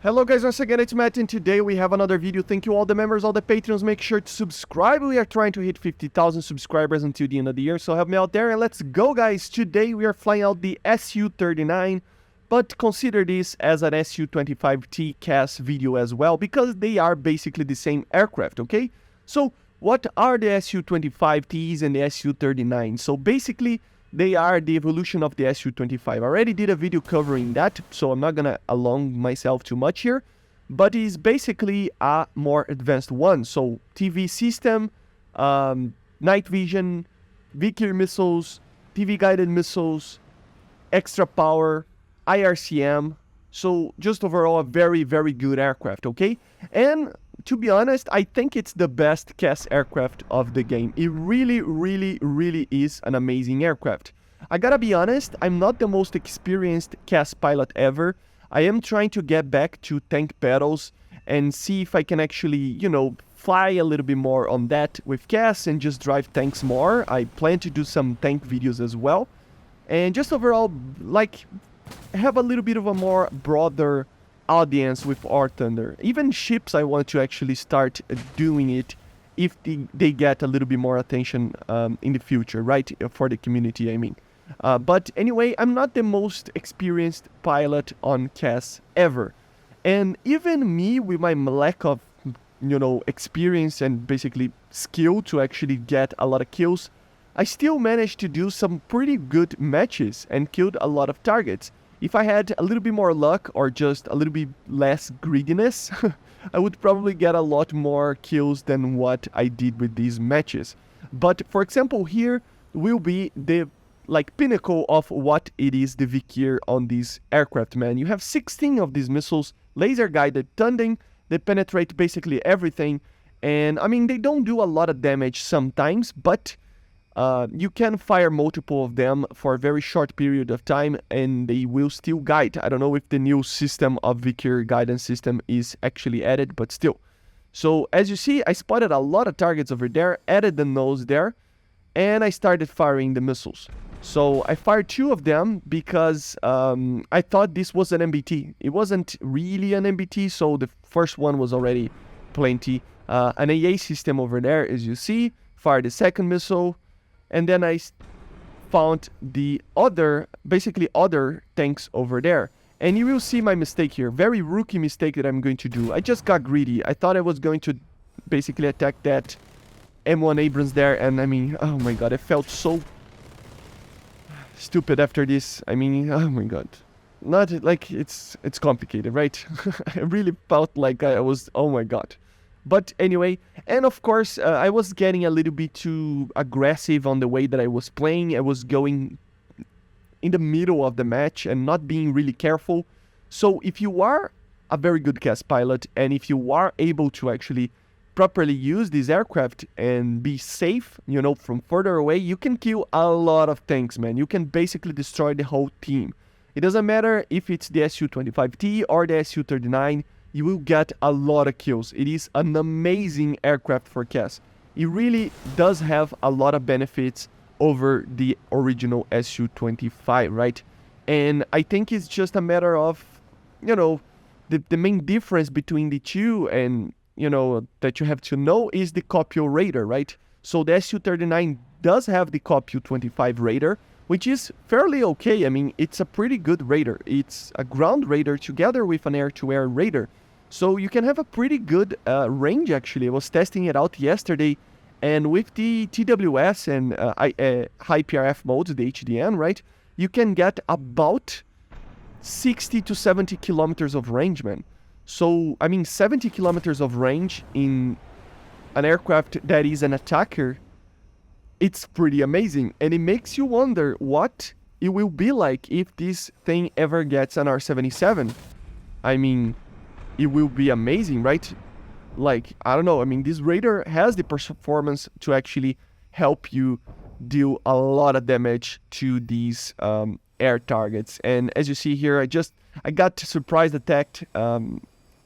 Hello guys, once again it's Matt, and today we have another video. Thank you all the members, all the patrons. Make sure to subscribe. We are trying to hit 50,000 subscribers until the end of the year, so help me out there and let's go guys. Today we are flying out the Su-39, but consider this as an Su-25T CAS video as well, because they are basically the same aircraft, okay? So what are the Su-25Ts and the Su-39? So basically they are the evolution of the Su-25. I already did a video covering that, so I'm not gonna along myself too much here, but it's basically a more advanced one. So TV system, night vision, Vikhrs missiles, TV guided missiles, extra power, IRCM. So just overall a very, very good aircraft, okay? And to be honest, I think it's the best CAS aircraft of the game. It really, really, really is an amazing aircraft. I gotta be honest, I'm not the most experienced CAS pilot ever. I am trying to get back to tank battles and see if I can actually, you know, fly a little bit more on that with CAS and just drive tanks more. I plan to do some tank videos as well. And just overall, like, have a little bit of a more broader audience with War Thunder. Even ships, I want to actually start doing it if they get a little bit more attention in the future, right? For the community, I mean. But anyway, I'm not the most experienced pilot on CAS ever. And even me, with my lack of, you know, experience and basically skill to actually get a lot of kills, I still managed to do some pretty good matches and killed a lot of targets. If I had a little bit more luck or just a little bit less greediness, I would probably get a lot more kills than what I did with these matches. But for example, here will be the pinnacle of what it is the Vikhrs on this aircraft, man. You have 16 of these missiles, laser guided, tunneling. They penetrate basically everything. And I mean, they don't do a lot of damage sometimes, but you can fire multiple of them for a very short period of time and they will still guide. I don't know if the new system of Vikhrs guidance system is actually added, but still. So as you see, I spotted a lot of targets over there, added the nose there, and I started firing the missiles. So I fired 2 of them because I thought this was an MBT. It wasn't really an MBT, so the first one was already plenty. An AA system over there, as you see, fired the second missile. And then I found the other tanks over there. And you will see my mistake here. Very rookie mistake that I'm going to do. I just got greedy. I thought I was going to basically attack that M1 Abrams there. And I mean, oh my god, I felt so stupid after this. I mean, oh my god. Not like it's complicated, right? I really felt like I was, oh my god. But anyway, and of course, I was getting a little bit too aggressive on the way that I was playing. I was going in the middle of the match and not being really careful. So if you are a very good CAS pilot and if you are able to actually properly use this aircraft and be safe, you know, from further away, you can kill a lot of tanks, man. You can basically destroy the whole team. It doesn't matter if it's the Su-25T or the Su-39. You will get a lot of kills. It is an amazing aircraft for CAS. It really does have a lot of benefits over the original Su-25, right? And I think it's just a matter of, you know, the main difference between the two and, you know, that you have to know is the Copio radar, right? So the Su-39 does have the Copio 25 radar, which is fairly okay. I mean, it's a pretty good radar. It's a ground radar together with an air-to-air radar. So you can have a pretty good range, actually. I was testing it out yesterday, and with the TWS and high PRF modes, the HDN, right, you can get about 60 to 70 kilometers of range, man. So, I mean, 70 kilometers of range in an aircraft that is an attacker, it's pretty amazing. And it makes you wonder what it will be like if this thing ever gets an R-77. I mean, it will be amazing, right? Like, I don't know, I mean, this radar has the performance to actually help you deal a lot of damage to these air targets. And as you see here, I got surprise attacked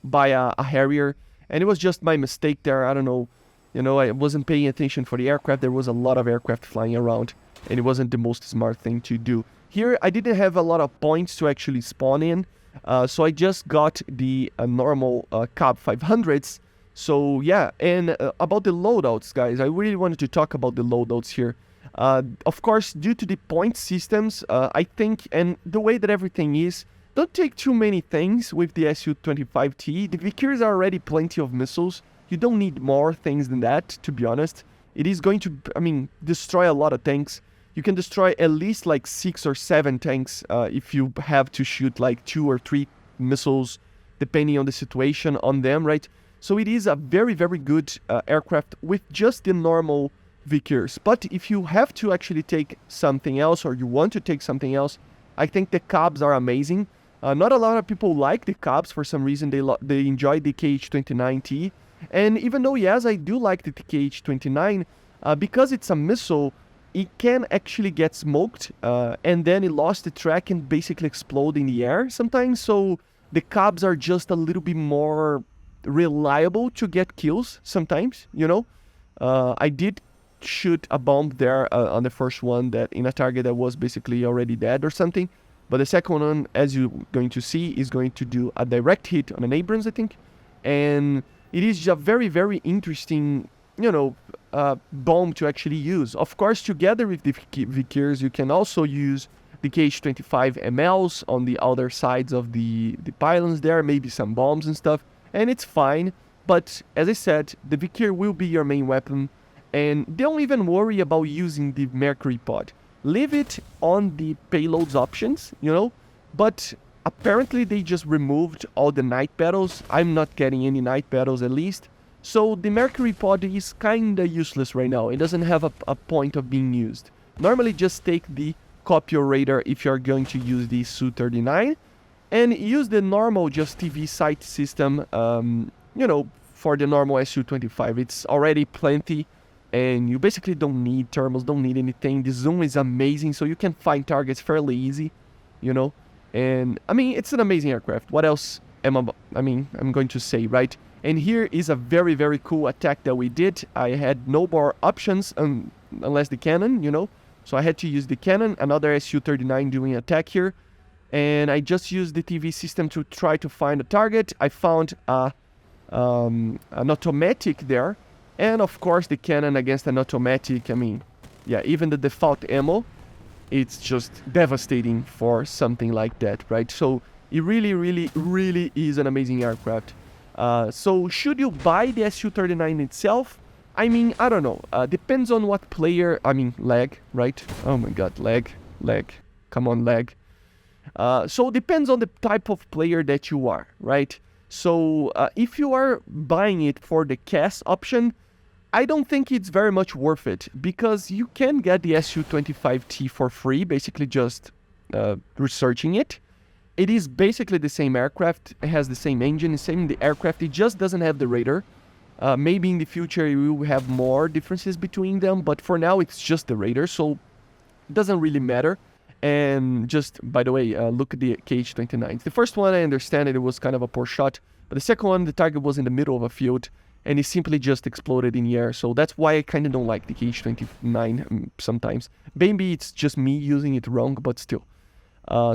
by a Harrier, and it was just my mistake there. I don't know, you know, I wasn't paying attention for the aircraft. There was a lot of aircraft flying around, and it wasn't the most smart thing to do. Here, I didn't have a lot of points to actually spawn in. So I just got the normal CAB 500s. So yeah, and about the loadouts, guys, I really wanted to talk about the loadouts here. Of course, due to the point systems, I think, and the way that everything is, don't take too many things with the Su-25T. The Vikhrs are already plenty of missiles. You don't need more things than that, to be honest. It is going to, I mean, destroy a lot of tanks. You can destroy at least like 6 or 7 tanks if you have to shoot like 2 or 3 missiles, depending on the situation on them, right? So it is a very, very good aircraft with just the normal Vikhrs. But if you have to actually take something else, or you want to take something else, I think the CABs are amazing. Not a lot of people like the CABs for some reason. They enjoy the KH-29T. And even though, yes, I do like the KH-29, because it's a missile, it can actually get smoked, and then it lost the track and basically explode in the air sometimes. So the CABs are just a little bit more reliable to get kills sometimes, you know. I did shoot a bomb there on the first one that in a target that was basically already dead or something. But the second one, as you're going to see, is going to do a direct hit on an Abrams, I think. And it is a very, very interesting, you know, bomb to actually use. Of course, together with the Vikhrs, you can also use the KH-25 MLs on the other sides of the pylons there, maybe some bombs and stuff. And it's fine, but as I said, the Vikhrs will be your main weapon, and don't even worry about using the Mercury pod. Leave it on the payloads options, you know, but apparently they just removed all the night battles. I'm not getting any night battles at least, so the Mercury pod is kinda useless right now. It doesn't have a point of being used. Normally just take the Copy Radar if you're going to use the Su-39, and use the normal just TV sight system, you know, for the normal Su-25. It's already plenty, and you basically don't need thermals, don't need anything. The zoom is amazing, so you can find targets fairly easy, you know. And, I mean, it's an amazing aircraft. What else I'm going to say, right? And here is a very, very cool attack that we did. I had no more options unless the cannon, you know. So I had to use the cannon, another Su-39 doing attack here. And I just used the TV system to try to find a target. I found an automatic there, and of course the cannon against an automatic, I mean, yeah, even the default ammo, it's just devastating for something like that, right? So it really, really, really is an amazing aircraft. So should you buy the Su-39 itself? I mean, I don't know. Depends on what player, I mean, lag, right? Oh my god, lag, come on, lag. So it depends on the type of player that you are, right? So if you are buying it for the CAS option, I don't think it's very much worth it, because you can get the Su-25T for free, basically just researching it. It is basically the same aircraft, it has the same engine, the same aircraft, it just doesn't have the radar. Maybe in the future you will have more differences between them, but for now it's just the radar, so it doesn't really matter. And just, by the way, look at the KH-29. The first one, I understand it was kind of a poor shot, but the second one, the target was in the middle of a field, and it simply just exploded in the air. So that's why I kind of don't like the KH-29 sometimes. Maybe it's just me using it wrong, but still.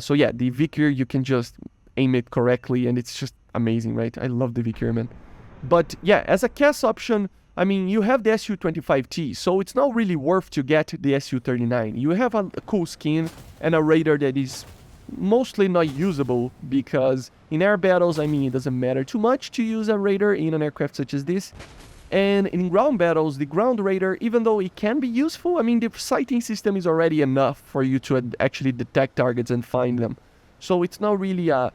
So yeah, the Vikhrs, you can just aim it correctly, and it's just amazing, right? I love the Vikhrs, man. But yeah, as a CAS option, I mean, you have the Su-25T, so it's not really worth to get the Su-39. You have a cool skin and a radar that is mostly not usable, because in air battles, I mean, it doesn't matter too much to use a radar in an aircraft such as this. And in ground battles, the ground radar, even though it can be useful, I mean, the sighting system is already enough for you to actually detect targets and find them. So it's not really a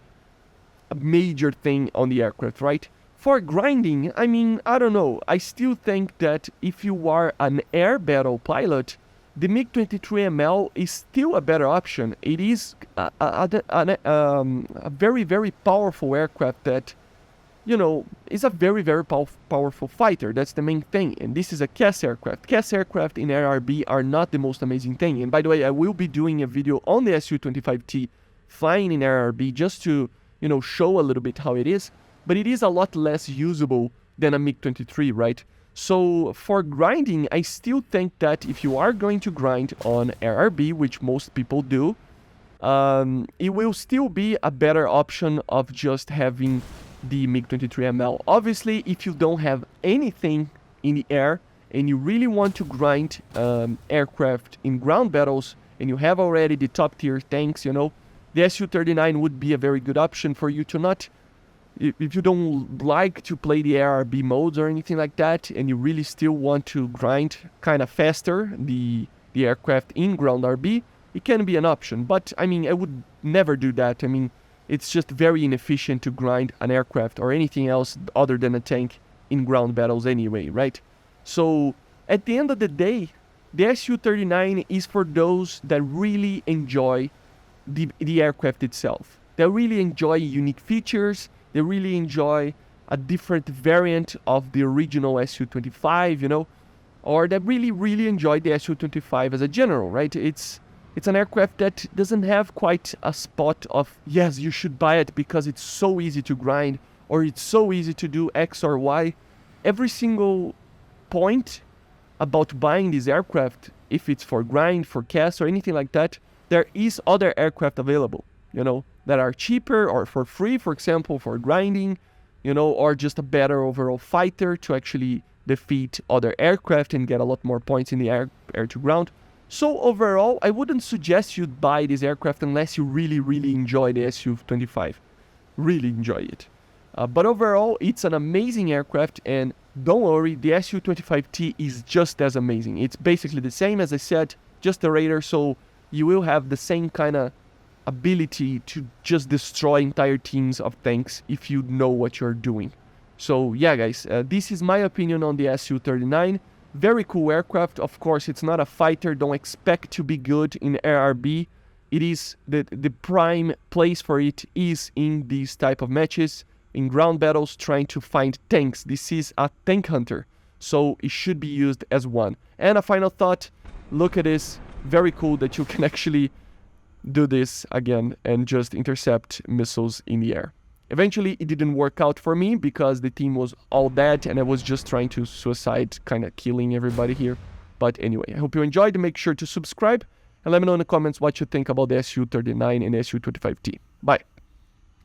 major thing on the aircraft, right? For grinding, I mean, I don't know. I still think that if you are an air battle pilot, the MiG-23ML is still a better option. It is a very, very powerful aircraft that, you know, is a very, very powerful fighter. That's the main thing. And this is a CAS aircraft. CAS aircraft in ARB are not the most amazing thing. And by the way, I will be doing a video on the Su-25T flying in ARB just to, you know, show a little bit how it is. But it is a lot less usable than a MiG-23, right? So for grinding, I still think that if you are going to grind on ARB, which most people do, it will still be a better option of just having the MiG-23ML. Obviously, if you don't have anything in the air and you really want to grind aircraft in ground battles, and you have already the top tier tanks, you know, the Su-39 would be a very good option for you to not, if you don't like to play the ARB modes or anything like that, and you really still want to grind kind of faster the aircraft in ground RB, it can be an option. But I mean, I would never do that. I mean, it's just very inefficient to grind an aircraft or anything else other than a tank in ground battles anyway, right? So at the end of the day, the Su-39 is for those that really enjoy the aircraft itself. They really enjoy unique features. They really enjoy a different variant of the original Su-25, you know, or that really enjoy the Su-25 as a general, right? It's an aircraft that doesn't have quite a spot of, yes, you should buy it because it's so easy to grind, or it's so easy to do X or Y. Every single point about buying this aircraft, if it's for grind, for CAS, or anything like that, there is other aircraft available, you know, that are cheaper or for free, for example, for grinding, you know, or just a better overall fighter to actually defeat other aircraft and get a lot more points in the air to ground. So overall, I wouldn't suggest you buy this aircraft unless you really enjoy the Su-25. Really enjoy it. But overall, it's an amazing aircraft, and don't worry, the Su-25T is just as amazing. It's basically the same, as I said, just a Raider, so you will have the same kind of ability to just destroy entire teams of tanks if you know what you're doing. So yeah, guys, this is my opinion on the Su-39. Very cool aircraft. Of course, it's not a fighter. Don't expect to be good in ARB. It is the prime place for it is in these type of matches, in ground battles, trying to find tanks. This is a tank hunter, so it should be used as one. And a final thought, look at this. Very cool that you can actually do this again and just intercept missiles in the air. Eventually, it didn't work out for me because the team was all dead and I was just trying to suicide, kind of killing everybody here. But anyway, I hope you enjoyed. Make sure to subscribe and let me know in the comments what you think about the Su-39 and the Su-25T. Bye.